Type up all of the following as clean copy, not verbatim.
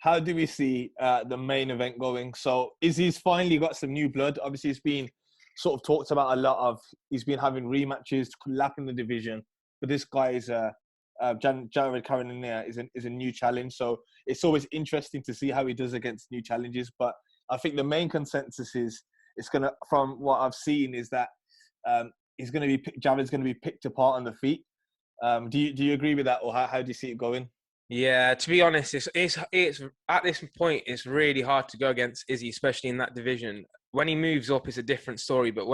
how do we see the main event going? So Izzy's finally got some new blood. Obviously, it's been sort of talked about a lot of. He's been having rematches, lapping the division. But this guy is Jared Cannonier is a new challenge. So it's always interesting to see how he does against new challenges. But I think the main consensus is it's gonna, from what I've seen, is that Jared's gonna be picked apart on the feet. Do you agree with that, or how do you see it going? Yeah, to be honest, it's at this point it's really hard to go against Izzy, especially in that division. When he moves up, it's a different story, but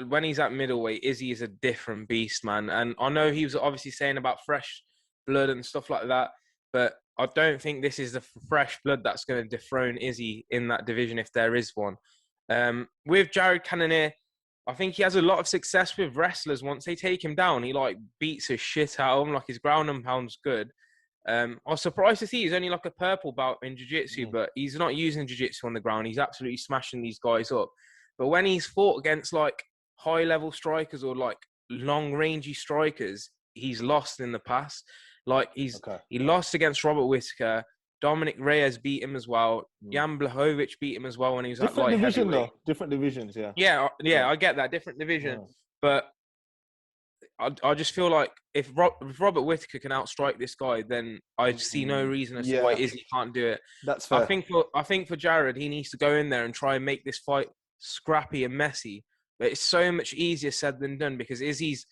when he's at middleweight, Izzy is a different beast, man. And I know he was obviously saying about fresh blood and stuff like that, but I don't think this is the fresh blood that's going to dethrone Izzy in that division if there is one. With Jared Cannonier, I think he has a lot of success with wrestlers. Once they take him down, he like beats his shit out of them. Like his ground and pound's good. I was surprised to see he's only like a purple belt in jiu-jitsu, but he's not using jiu-jitsu on the ground. He's absolutely smashing these guys up. But when he's fought against like high-level strikers or like long-rangey strikers, he's lost in the past. Like he lost against Robert Whittaker. Dominic Reyes beat him as well. Jan Blachowicz beat him as well when he was at light heavyweight. Different divisions, yeah. Yeah, I get that. Different division. But I just feel like if Robert Whittaker can outstrike this guy, then I see no reason as to why Izzy can't do it. That's fair. I think for Jared, he needs to go in there and try and make this fight scrappy and messy. But it's so much easier said than done because Izzy's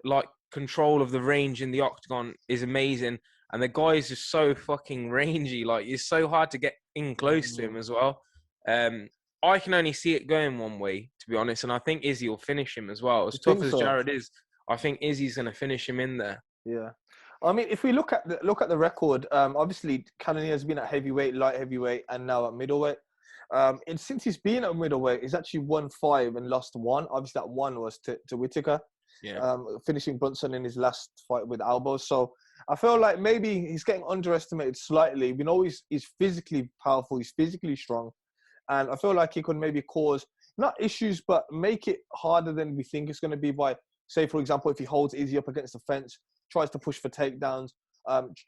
like control of the range in the octagon is amazing, and the guy is just so fucking rangy. Like it's so hard to get in close to him as well. I can only see it going one way, to be honest, and I think Izzy will finish him as well. As tough as Jared is, I think Izzy's going to finish him in there. Yeah. I mean, if we look at the record, obviously Cannonier has been at heavyweight, light heavyweight, and now at middleweight. And since he's been at middleweight, he's actually won 5 and lost 1. Obviously, that 1 was to Whittaker, finishing Brunson in his last fight with elbows. So I feel like maybe he's getting underestimated slightly. We know he's physically powerful, he's physically strong, and I feel like he could maybe cause not issues, but make it harder than we think it's going to be by, say, for example, if he holds Izzy up against the fence, tries to push for takedowns,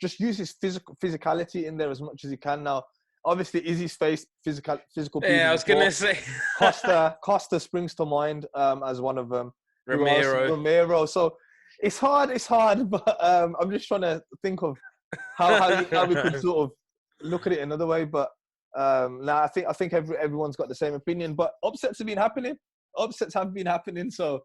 just use his physicality in there as much as he can. Now, obviously, Izzy's faced physical people. Yeah, I was going to say. Costa springs to mind as one of them. Romero. So it's hard, but I'm just trying to think of how we could sort of look at it another way. But I think everyone's got the same opinion. But upsets have been happening. So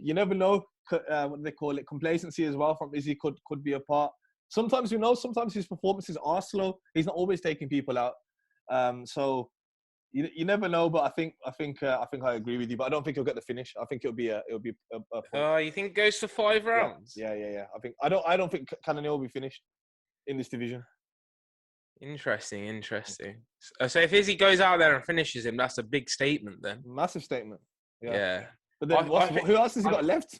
you never know. What do they call it? Complacency as well from Izzy could be a part. Sometimes sometimes his performances are slow. He's not always taking people out. So you never know. But I think I agree with you. But I don't think he'll get the finish. I think it'll be a you think it goes to 5 rounds? Yeah. I don't think Cannonier will be finished in this division. Interesting. So if Izzy goes out there and finishes him, that's a big statement then. Massive statement. Yeah. But then who else has he got left?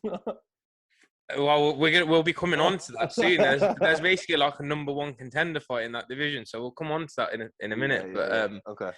Well, we'll be coming on to that soon. There's basically like a number 1 contender fight in that division, so we'll come on to that in a minute. Okay.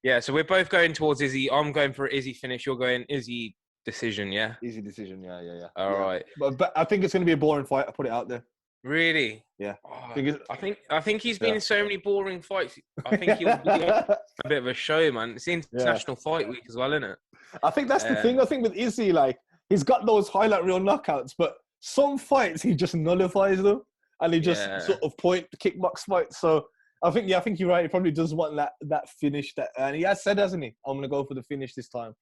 Yeah, so we're both going towards Izzy. I'm going for an Izzy finish. You're going Izzy decision, yeah? Easy decision, yeah. All right. But I think it's going to be a boring fight. I put it out there. Really? Yeah. I think he's been in so many boring fights. I think he'll be a bit of a show, man. It's International Fight Week as well, isn't it? I think that's the thing. I think with Izzy, like, he's got those highlight reel knockouts, but some fights he just nullifies them, and he just sort of point kickbox fights. So I think you're right. He probably does want that finish. And he has said, hasn't he? I'm gonna go for the finish this time.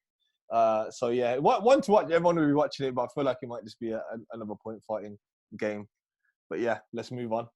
So yeah, one to watch. Everyone will be watching it, but I feel like it might just be another point fighting game. But yeah, let's move on.